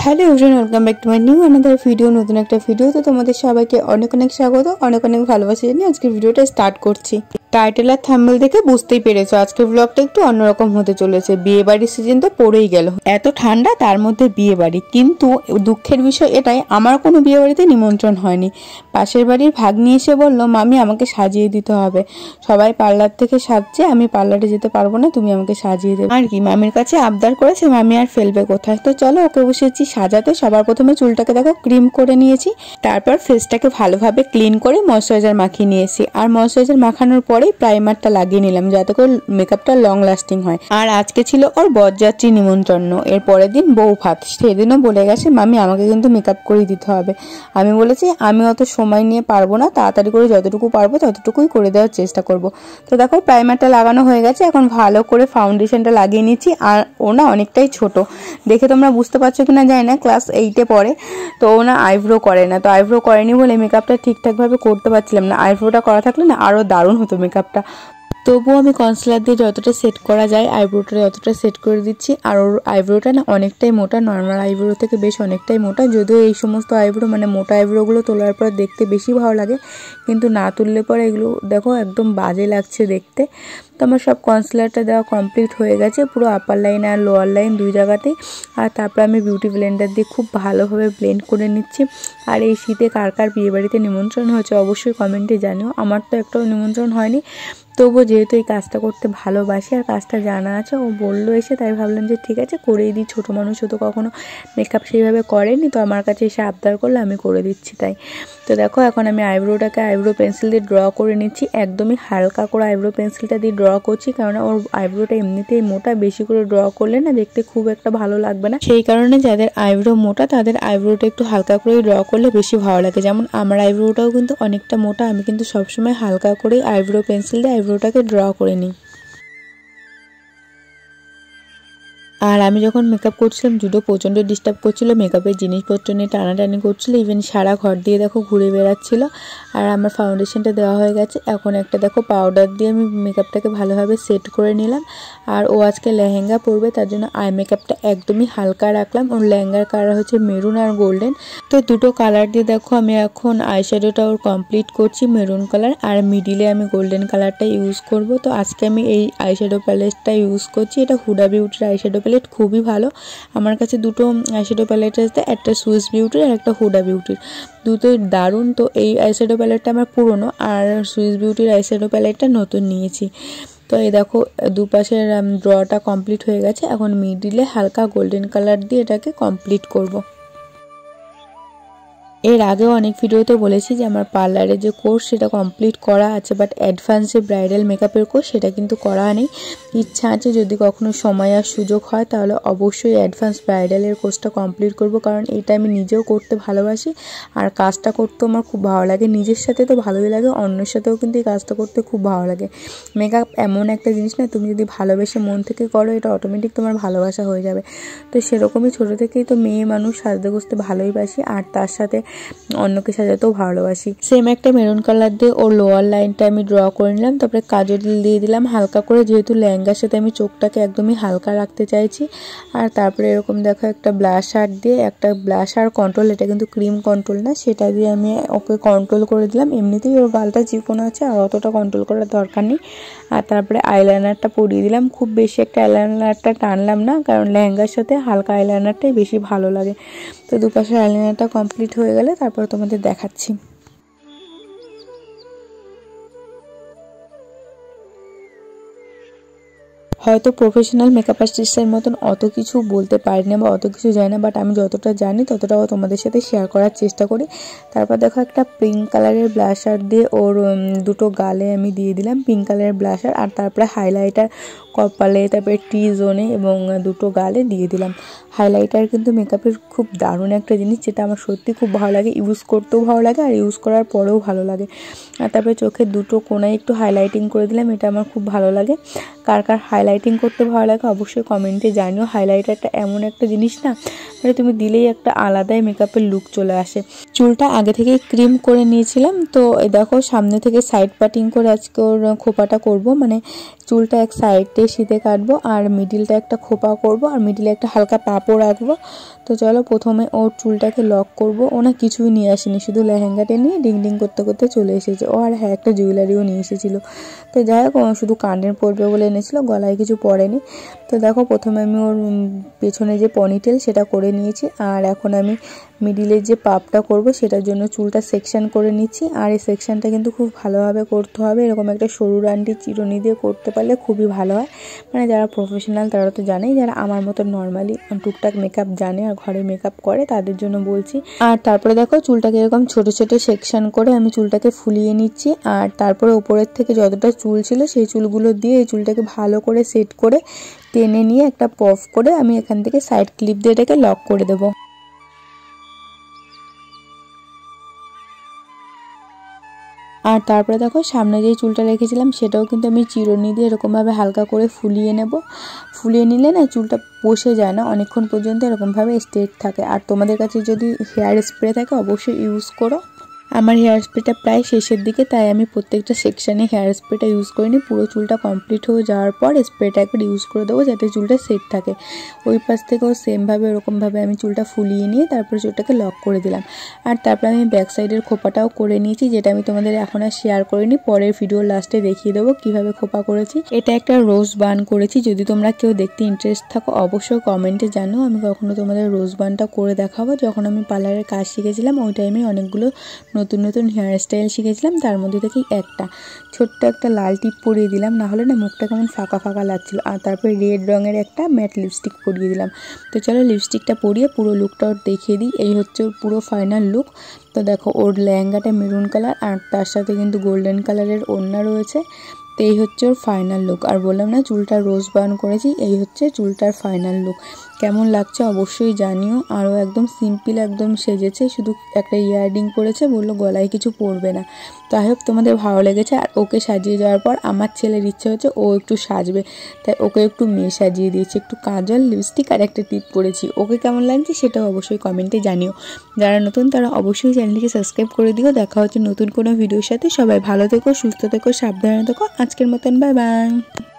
Hello everyone, welcome back to my new another video. নতুন একটা ভিডিওতে তোমাদের সবাইকে অনেক অনেক স্বাগত, অনেক অনেক ভালোবাসা জানিয়ে আজকের ভিডিওটা স্টার্ট করছি। টাইটেল আর থাম্বনেল দেখে বুঝতেই পেরেছো আজকের ব্লগটা একটু অন্যরকম হতে চলেছে। বিয়ে বাড়ির সিজন তো পড়েই গেল, এত ঠান্ডা তার মধ্যে বিয়ে বাড়ি। কিন্তু দুঃখের বিষয় এটাই, আমার কোনো বিয়ে বাড়িতে নিমন্ত্রণ হয়নি। পাশের বাড়ির ভাগ্নি এসে বলল, মামি আমাকে সাজিয়ে দিতে হবে, সবাই পার্লার থেকে সাজছে, আমি পার্লারে যেতে পারবো না, তুমি আমাকে সাজিয়ে দেবে। আর কি মামির কাছে আবদার করেছে, মামি আর ফেলবে কোথায়। তো চলো ওকে বসেছি সাজাতে। সবার প্রথমে চুলটাকে দেখো ক্রিম করে নিয়েছি, তারপর ফেসটাকে ভালোভাবে ক্লিন করে ময়শ্চারাইজার মাখিয়ে নিয়েছি। আর ময়শ্চারাইজার মাখানোর পরেই প্রাইমারটা লাগিয়ে নিলাম যাতে করে মেকআপটা লং লাস্টিং হয়। আর আজকে ছিল ওর বরযাত্রী নিমন্ত্রণ, এর পরের দিন বউ ভাত। সেদিনও বলে গেছে, মামি আমাকে কিন্তু মেকআপ করে দিতে হবে। আমি বলেছি আমি অত সময় নিয়ে পারবো না, তাড়াতাড়ি করে যতটুকু পারবো ততটুকুই করে দেওয়ার চেষ্টা করব। তো দেখো প্রাইমারটা লাগানো হয়ে গেছে, এখন ভালো করে ফাউন্ডেশনটা লাগিয়ে নিচ্ছি। আর ও না অনেকটাই ছোট, দেখে তোমরা বুঝতে পারছো কিনা জানি না, ক্লাস 8-এ পড়ে। তো ও না আইব্রো করে না, তো আইব্রো করেনি বলে মেকআপটা ঠিকঠাকভাবে করতে পারছিলাম না। আইব্রোটা করা থাকলে না আরও দারুণ হতো মেকআপটা। তবুও আমি কনসিলার দিয়ে যতটা সেট করা যায় আইব্রোটা যতটা সেট করে দিচ্ছি। আর ওর আইব্রোটা না অনেকটাই মোটা, নর্মাল আইব্রো থেকে বেশ অনেকটাই মোটা। যদিও এই সমস্ত আইব্রো মানে মোটা আইব্রোগুলো তোলার পর দেখতে বেশি ভালো লাগে, কিন্তু না তুললে পরে এগুলো দেখো একদম বাজে লাগছে দেখতে। তো আমার সব কনসিলারটা দেওয়া কমপ্লিট হয়ে গেছে, পুরো আপার লাইন আর লোয়ার লাইন দুই জায়গাতেই। আর তারপর আমি বিউটি ব্লেন্ডার দিয়ে খুব ভালোভাবে ব্লেন্ড করে নিচ্ছি। আর এই শীতে কার কার বিয়েবাড়িতে নিমন্ত্রণ হয়েছে অবশ্যই কমেন্টে জানিও। আমার তো একটাও নিমন্ত্রণ হয়নি, তবুও যেহেতু এই কাজটা করতে ভালোবাসি আর কাজটা জানা আছে, ও বললো এসে, তাই ভাবলাম যে ঠিক আছে করেই দিই। ছোটো মানুষ তো কখনো মেকআপ সেইভাবে করেনি, তো আমার কাছে এসে আবদার করলে আমি করে দিচ্ছি তাই। তো দেখো এখন আমি আইব্রোটাকে আইব্রো পেন্সিল দিয়ে ড্র করে নিচ্ছি, একদমই হালকা করে আইব্রো পেন্সিলটা দিয়ে ড্র করছি, কারণ ওর আইব্রোটা এমনিতেই মোটা, বেশি করে ড্র করলে না দেখতে খুব একটা ভালো লাগবে না। সেই কারণে যাদের আইব্রো মোটা তাদের আইব্রোটা একটু হালকা করে ড্র করলে বেশি ভালো লাগে। যেমন আমার আইব্রোটাও কিন্তু অনেকটা মোটা, আমি কিন্তু সবসময় হালকা করেই আইব্রো পেন্সিল দিয়ে আইব্রোটাকে ড্র করে নিই। আর আমি যখন মেকআপ করছিলাম জুডো প্রচণ্ড ডিস্টার্ব করছিল, মেকআপের জিনিসপত্র নিয়ে টানাটানি করছিল, ইভেন সারা ঘর দিয়ে দেখো ঘুরে বেড়াচ্ছিল। আর আমার ফাউন্ডেশনটা দেওয়া হয়ে গেছে, এখন একটা দেখো পাউডার দিয়ে আমি মেকআপটাকে ভালোভাবে সেট করে নিলাম। আর ও আজকে লেহেঙ্গা পরবে, তার জন্য আই মেকআপটা একদমই হালকা রাখলাম। ওর লেহেঙ্গার কালার হচ্ছে মেরুন আর গোল্ডেন, তো দুটো কালার দিয়ে দেখো আমি এখন আইশ্যাডোটা ওর কমপ্লিট করছি, মেরুন কালার আর মিডিলে আমি গোল্ডেন কালারটা ইউজ করব। তো আজকে আমি এই আইশ্যাডো প্যালেটটা ইউজ করছি, এটা হুডা বিউটির আইশ্যাডো প্যালেট, খুবই ভালো। আমার কাছে দুটো আইশ্যাডো প্যালেট আছে, একটা সুইস বিউটির আর একটা হুডা বিউটির, দুটোই দারুণ। তো এই আইশ্যাডো প্যালেটটা আমার পুরনো, আর সুইস বিউটির আইশ্যাডো প্যালেটটা নতুন নিয়েছি। তো এই দেখো দুপাশের ড্রটা কমপ্লিট হয়ে গেছে, এখন মিডিলে হালকা গোল্ডেন কালার দিয়ে এটাকে কমপ্লিট করব। এর আগেও অনেক ভিডিওতে বলেছি যে আমার পার্লারের যে কোর্স সেটা কমপ্লিট করা আছে, বাট অ্যাডভান্স যে ব্রাইডাল মেকআপের কোর্স সেটা কিন্তু করা নেই। ইচ্ছা আছে যদি কখনো সময় আর সুযোগ হয় তাহলে অবশ্যই অ্যাডভান্স ব্রাইডালের কোর্সটা কমপ্লিট করব, কারণ এটা আমি নিজেও করতে ভালোবাসি আর কাজটা করতেও আমার খুব ভালো লাগে। নিজের সাথে তো ভালোই লাগে, অন্যের সাথেও কিন্তু এই কাজটা করতে খুব ভালো লাগে। মেকআপ এমন একটা জিনিস না, তুমি যদি ভালোবেসে মন থেকে করো এটা অটোমেটিক তোমার ভালোবাসা হয়ে যাবে। তো সেরকমই ছোটো থেকেই তো মেয়ে মানুষ সাজতে গুজতে ভালোই বাসি, আর তার সাথে অন্যকে সাজাতেও ভালোবাসি। সেম একটা মেরুন কালার দিয়ে ওর লোয়ার লাইনটা আমি ড্র করে নিলাম, তারপরে কাজল দিয়ে দিলাম হালকা করে, যেহেতু লেহেঙ্গার সাথে আমি চোখটাকে একদমই হালকা রাখতে চাইছি। আর তারপরে এরকম দেখো একটা ব্লাশার দিয়ে, একটা ব্লাশার কন্ট্রোল, এটা কিন্তু ক্রিম কন্ট্রোল না, সেটা দিয়ে আমি ওকে কন্ট্রোল করে দিলাম। এমনিতেই ওর গালটা চিকন আছে আর অতটা কন্ট্রোল করার দরকার নেই। আর তারপরে আইলাইনারটা পরিয়ে দিলাম, খুব বেশি একটা আইলাইনারটা টানলাম না, কারণ লেহেঙ্গার সাথে হালকা আইলাইনারটাই বেশি ভালো লাগে। তো দুপাশে আইলাইনারটা কমপ্লিট হয়ে গেলে তারপর তোমাদের দেখাচ্ছি। হয়তো প্রফেশনাল মেকআপ আর্টিস্টের মতন অত কিছু বলতে পারি না বা অত কিছু জানি না, বাট আমি যতটা জানি ততটাও তোমাদের সাথে শেয়ার করার চেষ্টা করি। তারপর দেখো একটা পিঙ্ক কালারের ব্লাশার দিয়ে ওর দুটো গালে আমি দিয়ে দিলাম পিঙ্ক কালারের ব্লাশার, আর তারপরে হাইলাইটার কপালে, তারপরে টি জোনে এবং দুটো গালে দিয়ে দিলাম। হাইলাইটার কিন্তু মেকআপের খুব দারুণ একটা জিনিস, যেটা আমার সত্যি খুব ভালো লাগে, ইউজ করতেও ভালো লাগে আর ইউজ করার পরেও ভালো লাগে। আর তারপরে চোখের দুটো কোণায় একটু হাইলাইটিং করে দিলাম, এটা আমার খুব ভালো লাগে। কার কার হাইলাইটিং করতে ভালো লাগে অবশ্যই কমেন্টে জানিও। হাইলাইটারটা এমন একটা জিনিস না, এটা তুমি দিলেই একটা আলাদাই মেকআপের লুক চলে আসে। চুলটা আগে থেকে ক্রিম করে নিয়েছিলাম, তো দেখো সামনে থেকে সাইড পাটিং করে আজকে ওর খোপাটা করব, মানে চুলটা এক সাইডে সিধে কাটবো আর মিডিলটা একটা খোপা করব আর মিডিলে একটা হালকা পাপড় রাখবো। তো চলো প্রথমে ওর চুলটাকে লক করব। ও না কিছুই নিয়ে আসেনি, শুধু লেহেঙ্গাটা নিয়ে ডিং ডিং করতে করতে চলে এসেছে। ও আর হ্যাঁ একটা জুয়েলারিও নিয়ে এসেছিলো। তো যাই হোক শুধু কানের পরবে বলে এনেছিল, গলায় কিছু পরেনি। তো দেখো প্রথমে আমি ওর পেছনে যে পনিটেল সেটা করে নিয়েছি, আর এখন আমি মিডিলের যে পাপটা করব সেটার জন্য চুলটা সেকশন করে নিচ্ছি। আর এই সেকশনটা কিন্তু খুব ভালোভাবে করতে হবে, এরকম একটা সরু রান্ডির চিরুনি দিয়ে করতে পারলে খুবই ভালো হয়। মানে যারা প্রফেশনাল তারা তো জানেই, যারা আমার মতো নর্মালি টুকটাক মেকআপ জানে আর ঘরে মেকআপ করে তাদের জন্য বলছি। আর তারপরে দেখো চুলটাকে এরকম ছোট ছোট সেকশন করে আমি চুলটাকে ফুলিয়ে নিচ্ছি, আর তারপরে উপরের থেকে যতটা চুল ছিল সেই চুলগুলো দিয়ে এই চুলটাকে ভালো করে সেট করে টেনে নিয়ে একটা পফ করে আমি এখান থেকে সাইড ক্লিপ দিয়ে এটাকে লক করে দেবো। আর তারপরে দেখো সামনে যে চুলটা রেখেছিলাম সেটাও কিন্তু আমি চিরুনি দিয়ে এরকমভাবে হালকা করে ফুলিয়ে নেব। ফুলিয়ে নিলে না চুলটা বসে যায় না, অনেকক্ষণ পর্যন্ত এরকমভাবে স্ট্রেট থাকে। আর তোমাদের কাছে যদি হেয়ার স্প্রে থাকে অবশ্যই ইউজ করো। আমার হেয়ার স্প্রেটা প্রায় শেষের দিকে, তাই আমি প্রত্যেকটা সেকশানে হেয়ার স্প্রেটা ইউজ করিনি। পুরো চুলটা কমপ্লিট হয়ে যাওয়ার পর স্প্রেটা একবার ইউজ করে দেবো যাতে চুলটা সেট থাকে। ওই পাশ থেকেও সেমভাবে ওরকমভাবে আমি চুলটা ফুলিয়ে নিয়ে তারপরে চুলটাকে লক করে দিলাম। আর তারপরে আমি ব্যাক সাইডের খোপাটাও করে নিয়েছি, যেটা আমি তোমাদের এখন আর শেয়ার করিনি, পরের ভিডিওর লাস্টে দেখিয়ে দেবো কীভাবে খোপা করেছি। এটা একটা রোজ বান করেছি, যদি তোমরা কেউ দেখতে ইন্টারেস্ট থাকো অবশ্যই কমেন্টে জানো। আমি কখনো তোমাদের রোজ বানটা করে দেখাবো। যখন আমি পার্লারের কাজ শিখেছিলাম ওই টাইমে অনেকগুলো নতুন নতুন হেয়ার স্টাইল শিখেছিলাম, তার মধ্যে থেকেই একটা ছোট্ট একটা লাল টিপ পরিয়ে দিলাম, না হলে না মুখটা কেমন ফাঁকা ফাঁকা লাগছিল। আর তারপরে রেড রঙের একটা ম্যাট লিপস্টিক পরিয়ে দিলাম। তো চলো লিপস্টিকটা পরিয়ে পুরো লুকটা ওর দেখিয়ে দিই। এই হচ্ছে ওর পুরো ফাইনাল লুক। তো দেখো ওর লেহেঙ্গাটা মেরুন কালার আর তার সাথে কিন্তু গোল্ডেন কালারের ওড়না রয়েছে। তো এই হচ্ছে ওর ফাইনাল লুক। আর বললাম না চুলটা রোজ বান করেছি, এই হচ্ছে চুলটার ফাইনাল লুক। কেমন লাগছে অবশ্যই জানিও। আরও একদম সিম্পল একদম সেজেছে, শুধু একটা ইয়াররিং পরেছে, বললো গলায় কিছু পরবে না। তো আই হোপ তোমাদের ভালো লেগেছে। আর ওকে সাজিয়ে যাওয়ার পর আমার ছেলের ইচ্ছে হচ্ছে ও একটু সাজবে, তাই ওকে একটু মেয়ে সাজিয়ে দিয়েছি, একটু কাজল লিপস্টিক আর একটা টিপ পরেছি। ওকে কেমন লাগছে সেটাও অবশ্যই কমেন্টে জানিও। যারা নতুন তারা অবশ্যই চ্যানেলটিকে সাবস্ক্রাইব করে দিও। দেখা হচ্ছে নতুন কোনো ভিডিওর সাথে। সবাই ভালো থেকো, সুস্থ থেকো, সাবধানে থেকো। আজকের মতন বাই বাই।